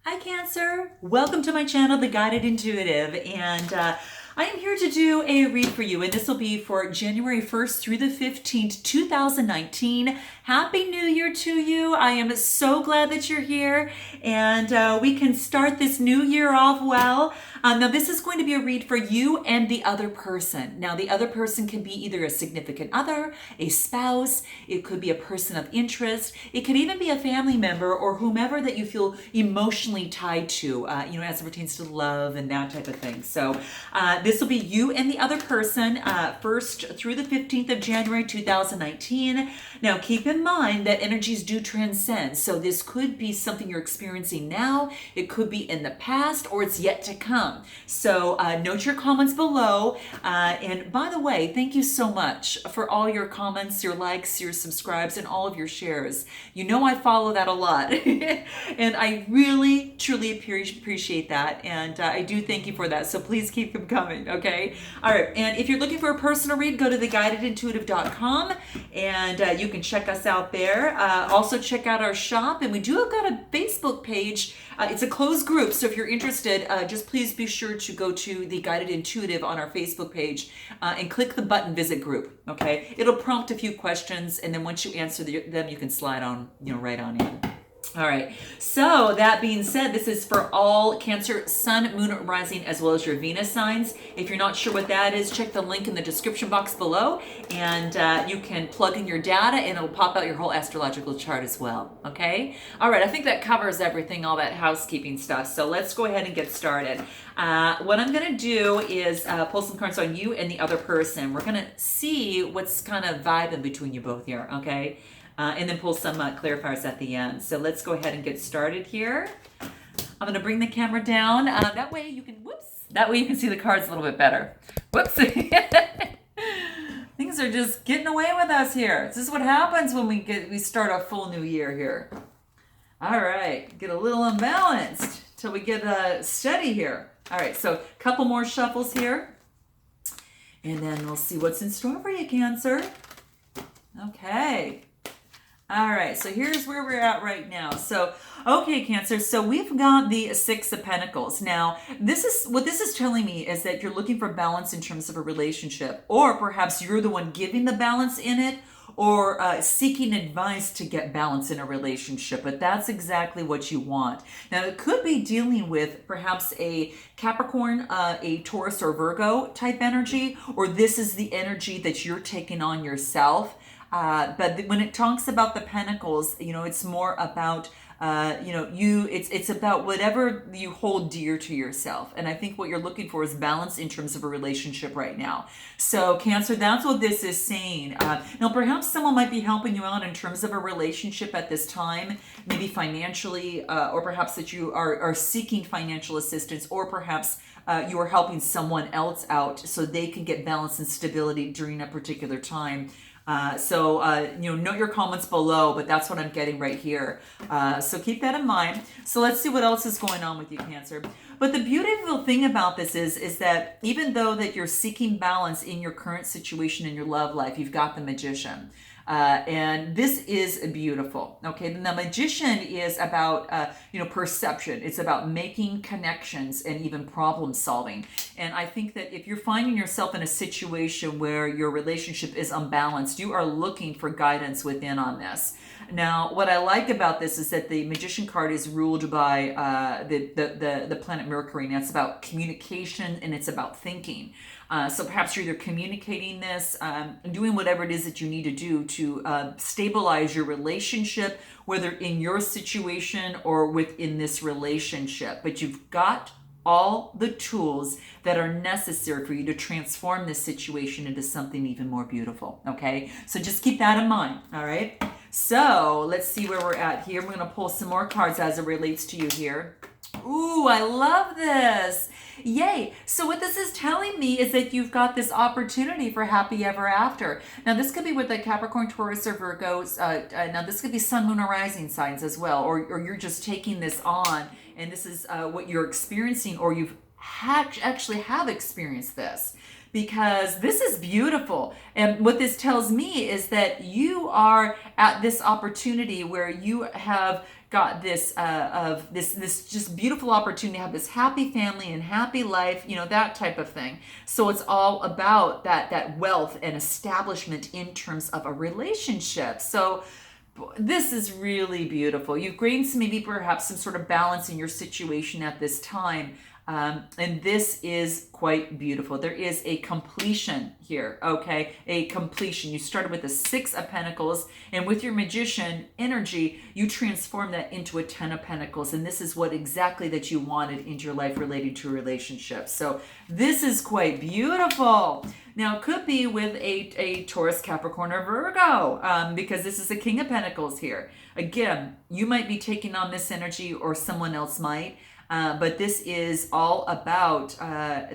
Hi Cancer, welcome to my channel, The Guided Intuitive, and I am here to do a read for you, and this will be for January 1st through the 15th, 2019. Happy New Year to you. I am so glad that you're here, and we can start this new year off well. Now this is going to be a read for you and the other person. Now the other person can be either a significant other, a spouse, it could be a person of interest, it could even be a family member or whomever that you feel emotionally tied to, as it pertains to love and that type of thing. So this will be you and the other person, 1st through the 15th of January 2019. Now keep in mind that energies do transcend. So this could be something you're experiencing now, it could be in the past, or it's yet to come. So note your comments below. And by the way, thank you so much for all your comments, your likes, your subscribes, and all of your shares. You know I follow that a lot. And I really, truly appreciate that. And I do thank you for that. So please keep them coming, okay? All right. And if you're looking for a personal read, go to theguidedintuitive.com and you can check us out there. Also check out our shop. And we do have got a Facebook page. It's a closed group, so if you're interested, just please be sure to go to The Guided Intuitive on our Facebook page and click the button Visit Group, okay? It'll prompt a few questions, and then once you answer them, you can slide on, right on in. All right, so that being said, this is for all Cancer, Sun, Moon, Rising, as well as your Venus signs. If you're not sure what that is, check the link in the description box below, and you can plug in your data, and it'll pop out your whole astrological chart as well, okay? All right, I think that covers everything, all that housekeeping stuff, so let's go ahead and get started. What I'm going to do is pull some cards on you and the other person. We're going to see what's kind of vibing between you both here, okay? And then pull some clarifiers at the end. So let's go ahead and get started here. I'm going to bring the camera down. That way you can, that way you can see the cards a little bit better. Whoops. Things are just getting away with us here. This is what happens when we start a full new year here. All right, get a little unbalanced till we get steady here. All right, so a couple more shuffles here. And then we'll see what's in store for you, Cancer. Okay. All right, so here's where we're at right now. So, okay, Cancer, so we've got the Six of Pentacles. Now, what this is telling me is that you're looking for balance in terms of a relationship, or perhaps you're the one giving the balance in it, or seeking advice to get balance in a relationship, but that's exactly what you want. Now, it could be dealing with perhaps a Capricorn, a Taurus or Virgo type energy, or this is the energy that you're taking on yourself. But when it talks about the Pentacles, it's more about, it's about whatever you hold dear to yourself. And I think what you're looking for is balance in terms of a relationship right now. So Cancer, that's what this is saying. Now, perhaps someone might be helping you out in terms of a relationship at this time, maybe financially, or perhaps that you are seeking financial assistance, or perhaps you are helping someone else out so they can get balance and stability during a particular time. Note your comments below, but that's what I'm getting right here. So keep that in mind. So let's see what else is going on with you, Cancer. But the beautiful thing about this is that even though that you're seeking balance in your current situation in your love life, you've got the Magician. And this is beautiful. Okay, and the Magician is about perception. It's about making connections and even problem solving. And I think that if you're finding yourself in a situation where your relationship is unbalanced, you are looking for guidance within on this. Now, what I like about this is that the Magician card is ruled by the planet Mercury, and that's about communication and it's about thinking. So perhaps you're either communicating this, doing whatever it is that you need to do to stabilize your relationship, whether in your situation or within this relationship. But you've got all the tools that are necessary for you to transform this situation into something even more beautiful, okay? So just keep that in mind, all right? So let's see where we're at here. We're going to pull some more cards as it relates to you here. Ooh, I love this. Yay. So what this is telling me is that you've got this opportunity for happy ever after. Now, this could be with the Capricorn, Taurus, or Virgos. Now, this could be Sun, Moon, or Rising signs as well, or you're just taking this on, and this is what you're experiencing, or you've actually have experienced this. because this is beautiful. And what this tells me is that you are at this opportunity where you have got this this just beautiful opportunity to have this happy family and happy life, that type of thing. So it's all about that wealth and establishment in terms of a relationship. So this is really beautiful. You've gained maybe perhaps some sort of balance in your situation at this time. And this is quite beautiful. There is a completion here, okay? A completion. You started with the 6 of Pentacles, and with your Magician energy, you transform that into a 10 of Pentacles, and this is what exactly that you wanted into your life related to a relationship. So this is quite beautiful. Now, it could be with a Taurus, Capricorn, or Virgo, because this is the King of Pentacles here. Again, you might be taking on this energy, or someone else might. But this is all about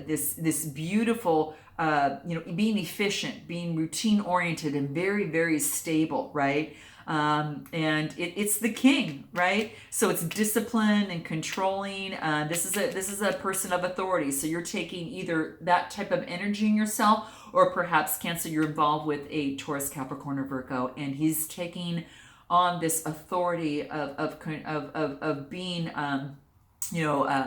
this beautiful, being efficient, being routine oriented, and very, very stable, right? And it's the king, right? So it's discipline and controlling. This is a person of authority. So you're taking either that type of energy in yourself, or perhaps Cancer, you're involved with a Taurus, Capricorn, or Virgo, and he's taking on this authority of being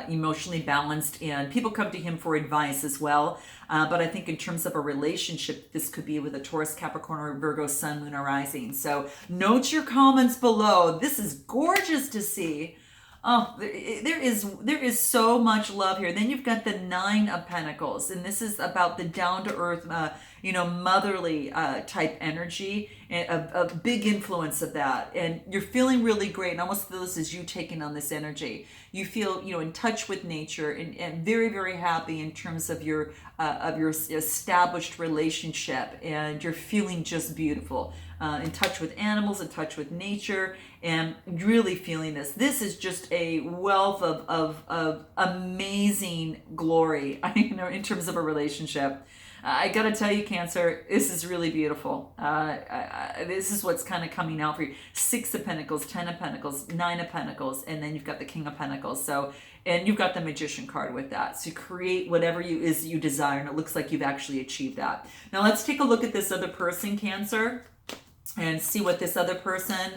emotionally balanced, and people come to him for advice as well. But I think in terms of a relationship, this could be with a Taurus, Capricorn, or Virgo sun, moon, or rising. So note your comments below. This is gorgeous to see. Oh, there is so much love here. Then you've got the 9 of Pentacles, and this is about the down-to-earth, motherly type energy, and a big influence of that. And you're feeling really great, and I almost feel this is you taking on this energy. You feel, in touch with nature, and very, very happy in terms of your established relationship, and you're feeling just beautiful. In touch with animals, in touch with nature, and really feeling this. This is just a wealth of amazing glory, in terms of a relationship. I gotta tell you, Cancer, this is really beautiful. This is what's kind of coming out for you. 6 of Pentacles, 10 of Pentacles, 9 of Pentacles, and then you've got the King of Pentacles. So, and you've got the Magician card with that. So create whatever you desire, and it looks like you've actually achieved that. Now let's take a look at this other person, Cancer, and see what this other person,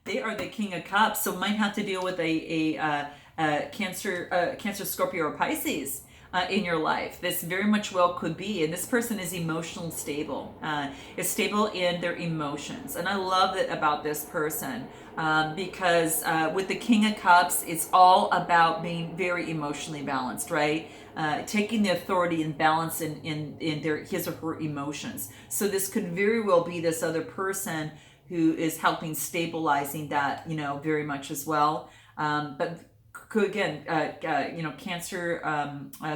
they are the King of Cups, so might have to deal with a Cancer, Scorpio, or Pisces in your life. This very much well could be, and this person is emotionally stable, is stable in their emotions, and I love that about this person, because with the King of Cups, it's all about being very emotionally balanced, right? Taking the authority and balance in his or her emotions. So this could very well be this other person who is helping stabilizing that, very much as well. But could, again, Cancer,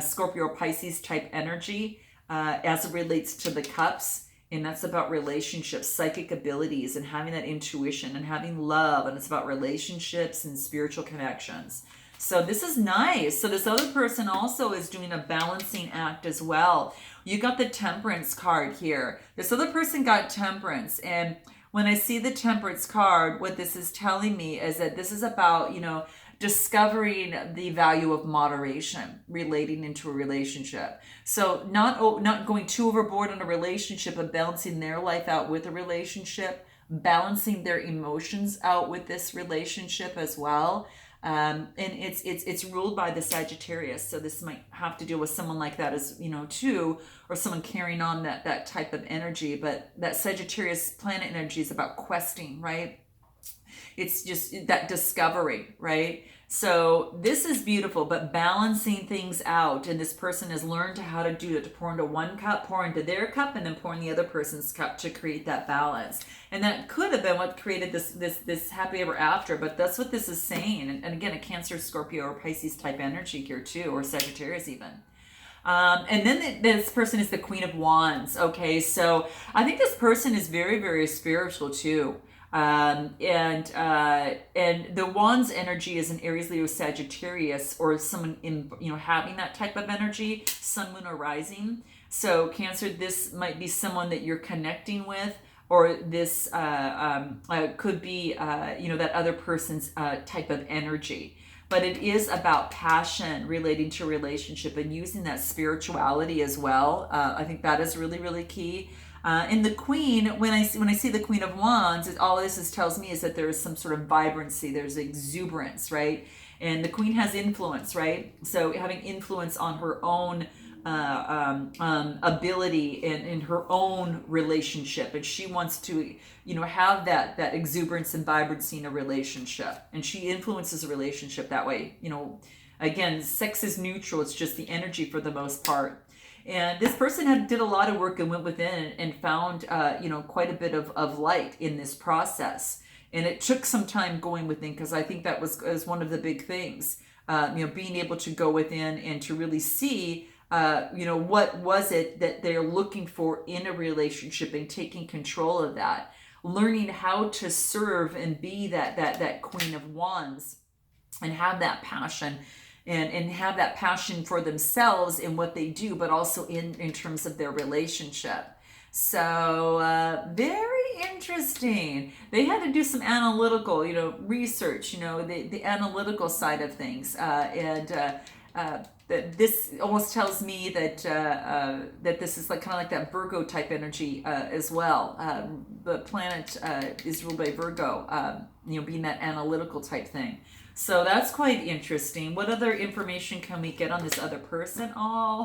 Scorpio, or Pisces type energy as it relates to the cups. And that's about relationships, psychic abilities, and having that intuition, and having love. And it's about relationships and spiritual connections. So this is nice. So this other person also is doing a balancing act as well. You got the Temperance card here. This other person got Temperance. And when I see the Temperance card, what this is telling me is that this is about, discovering the value of moderation relating into a relationship. So not going too overboard in a relationship, but balancing their life out with a relationship, balancing their emotions out with this relationship as well. And it's ruled by the Sagittarius, so this might have to deal with someone like that as too, or someone carrying on that type of energy. But that Sagittarius planet energy is about questing, right? It's just that discovery, right? So this is beautiful, but balancing things out, and this person has learned how to do it, to pour into one cup, pour into their cup, and then pour in the other person's cup to create that balance. And that could have been what created this happy ever after, but that's what this is saying. And again, a Cancer, Scorpio, or Pisces type energy here too, or Sagittarius even. And then this person is the Queen of Wands. Okay, so I think this person is very, very spiritual too. And the Wands energy is an Aries, Leo, Sagittarius, or someone in, having that type of energy, Sun, Moon, or Rising. So Cancer, this might be someone that you're connecting with, or this could be, that other person's type of energy. but it is about passion relating to relationship and using that spirituality as well. I think that is really, really key. And the Queen, when I see the Queen of Wands, all tells me is that there is some sort of vibrancy, there's exuberance, right? And the Queen has influence, right? So having influence on her own ability in her own relationship, and she wants to, have that exuberance and vibrancy in a relationship, and she influences a relationship that way. Again, sex is neutral; it's just the energy for the most part. And this person did a lot of work and went within and found, quite a bit of light in this process. And it took some time going within, because I think that was one of the big things, being able to go within and to really see, what was it that they're looking for in a relationship, and taking control of that, learning how to serve and be that Queen of Wands, and have that passion. And have that passion for themselves in what they do, but also in terms of their relationship. So very interesting. They had to do some analytical, research, the analytical side of things. This almost tells me that this is kind of like that Virgo type energy as well. The planet is ruled by Virgo, being that analytical type thing. So that's quite interesting. What other information can we get on this other person? Oh,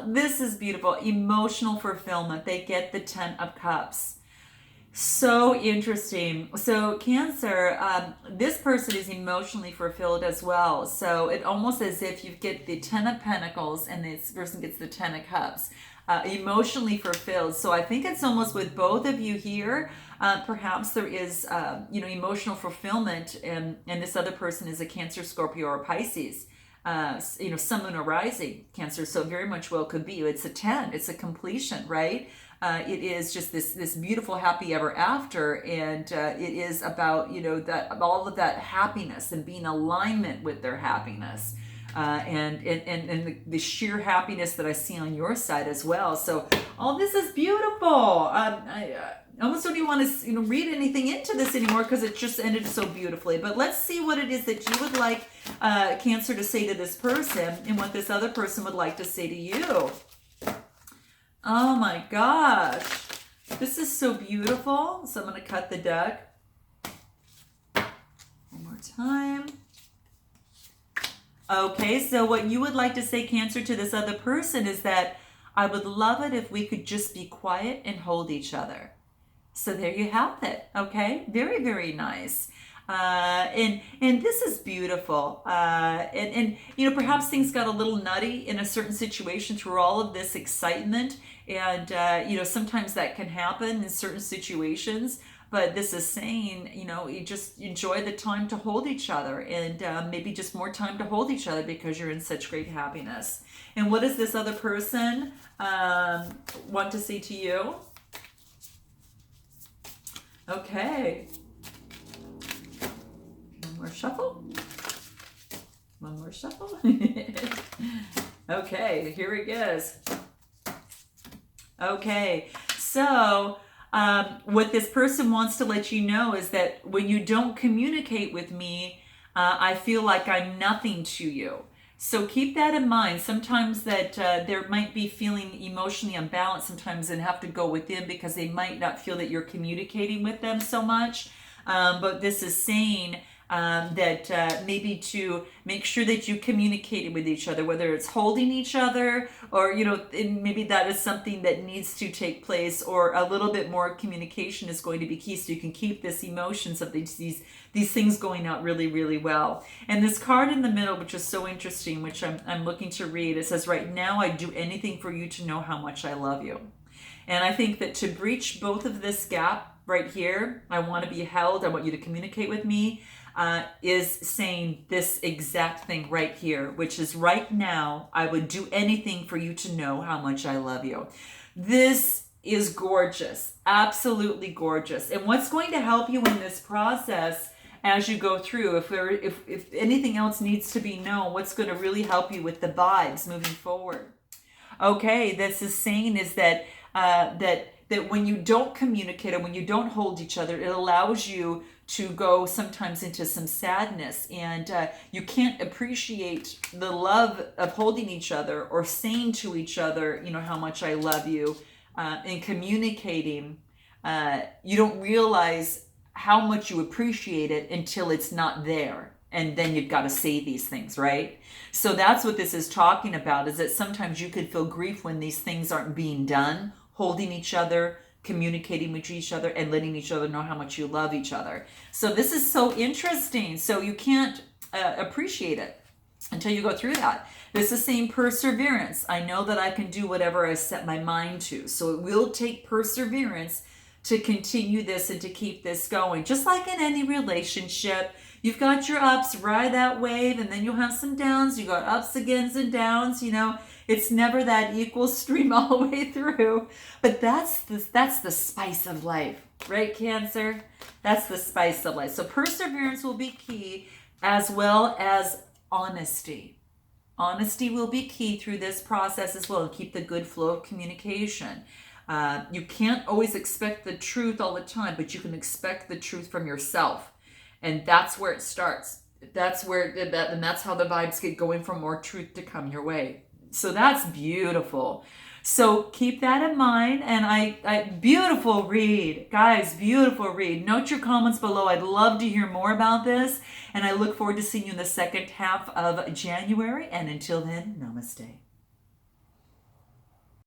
this is beautiful. Emotional fulfillment. They get the 10 of Cups. So interesting. So Cancer, this person is emotionally fulfilled as well. So it almost as if you get the 10 of Pentacles and this person gets the 10 of Cups. Emotionally fulfilled. So I think it's almost with both of you here. Perhaps there is, emotional fulfillment, and this other person is a Cancer, Scorpio, or Pisces. Sun, Moon, or Rising Cancer. So very much well could be. It's a 10. It's a completion, right? It is just this beautiful, happy ever after, and it is about that all of that happiness and being in alignment with their happiness. And the sheer happiness that I see on your side as well. So all this is beautiful. I almost don't even want to read anything into this anymore, because it just ended so beautifully. But let's see what it is that you would like Cancer to say to this person, and what this other person would like to say to you. Oh my gosh, this is so beautiful. So I'm going to cut the deck one more time. Okay, so what you would like to say, Cancer, to this other person is that I would love it if we could just be quiet and hold each other. So there you have it. Okay, very, very nice. And this is beautiful. And perhaps things got a little nutty in a certain situation through all of this excitement. And, sometimes that can happen in certain situations. But this is saying, you just enjoy the time to hold each other, and maybe just more time to hold each other because you're in such great happiness. And what does this other person want to say to you? Okay. One more shuffle. One more shuffle. Okay, here it goes. Okay, so what this person wants to let you know is that when you don't communicate with me, I feel like I'm nothing to you. So keep that in mind. Sometimes that there might be feeling emotionally unbalanced sometimes, and have to go within because they might not feel that you're communicating with them so much. But this is saying that maybe to make sure that you communicated with each other, whether it's holding each other or, maybe that is something that needs to take place, or a little bit more communication is going to be key, so you can keep this emotions of these things going out really, really well. And this card in the middle, which is so interesting, which I'm looking to read, it says, right now I'd do anything for you to know how much I love you. And I think that to breach both of this gap right here, I want to be held, I want you to communicate with me, is saying this exact thing right here, which is right now, I would do anything for you to know how much I love you. This is gorgeous, absolutely gorgeous. And what's going to help you in this process as you go through, if anything else needs to be known, what's going to really help you with the vibes moving forward? Okay, this is saying is that that when you don't communicate and when you don't hold each other, it allows you to go sometimes into some sadness, and you can't appreciate the love of holding each other or saying to each other, you know, how much I love you, and communicating. You don't realize how much you appreciate it until it's not there. And then you've got to say these things, right? So that's what this is talking about, is that sometimes you could feel grief when these things aren't being done, holding each other, communicating with each other, and letting each other know how much you love each other. So this is so interesting. So you can't appreciate it until you go through that. It's the same perseverance. I know that I can do whatever I set my mind to. So it will take perseverance to continue this and to keep this going. Just like in any relationship, you've got your ups, ride that wave, and then you'll have some downs. You got ups, agains, and downs, you know. It's never that equal stream all the way through. But that's the spice of life, right, Cancer? That's the spice of life. So perseverance will be key, as well as honesty. Honesty will be key through this process as well, and keep the good flow of communication. You can't always expect the truth all the time, but you can expect the truth from yourself. And that's where it starts. That's where and that's how the vibes get going for more truth to come your way. So that's beautiful. So keep that in mind. And I beautiful read, guys, beautiful read. Note your comments below. I'd love to hear more about this. And I look forward to seeing you in the second half of January. And until then, namaste.